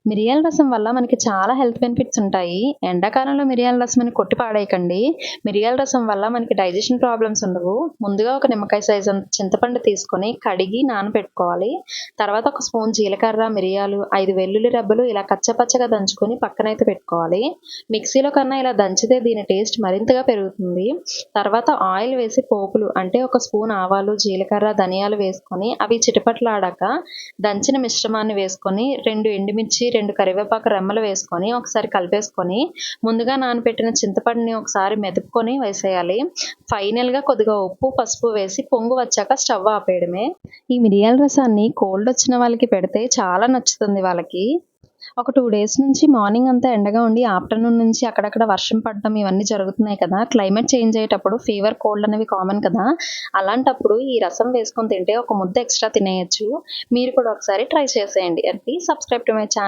మిరియాల రసం వల్ల మనకి చాలా హెల్త్ బెనిఫిట్స్ ఉంటాయి. ఎండాకాలంలో మిరియాల రసం అని కొట్టి పాడేయకండి. మిరియాల రసం వల్ల మనకి డైజెషన్ ప్రాబ్లమ్స్ ఉండవు. ముందుగా ఒక నిమ్మకాయ సైజ్ అంత చింతపండు తీసుకొని కడిగి నానబెట్టుకోవాలి. తర్వాత ఒక స్పూన్ జీలకర్ర, మిరియాలు, 5 వెల్లుల్లి రెబ్బలు ఇలా కచ్చపచ్చగా దంచుకొని పక్కనైతే పెట్టుకోవాలి. మిక్సీలో కన్నా ఇలా దంచితే దీని టేస్ట్ మరింతగా పెరుగుతుంది. తర్వాత ఆయిల్ వేసి పోపులు అంటే ఒక స్పూన్ ఆవాలు, జీలకర్ర, ధనియాలు వేసుకొని అవి చిటపటలాడాక దంచిన మిశ్రమాన్ని వేసుకొని 2 ఎండుమిర్చి, 2 కరివేపాకు రెమ్మలు వేసుకొని ఒకసారి కలిపేసుకొని ముందుగా నానబెట్టిన చింతపండుని ఒకసారి మెదుపుకొని వేసేయాలి. ఫైనల్‌గా కొద్దిగా ఉప్పు, పసుపు వేసి పొంగు వచ్చాక స్టవ్ ఆపేయడమే. ఈ మిరియాల రసాన్ని కోల్డ్ వచ్చిన వాళ్ళకి పెడితే చాలా నచ్చుతుంది వాళ్ళకి. ఒక 2 డేస్ నుంచి మార్నింగ్ అంతా ఎండగా ఉండి ఆఫ్టర్‌నూన్ నుంచి అక్కడక్కడ వర్షం పడడం ఇవన్నీ జరుగుతున్నాయి కదా! క్లైమేట్ చేంజ్ అయ్యేటప్పుడు ఫీవర్, కోల్డ్ అనేవి కామన్ కదా! అలాంటప్పుడు ఈ రసం వేసుకొని తింటే ఒక ముద్ద ఎక్స్‌ట్రా తినేయొచ్చు. మీరు కూడా ఒకసారి ట్రై చేసేయండి. And please subscribe to my channel.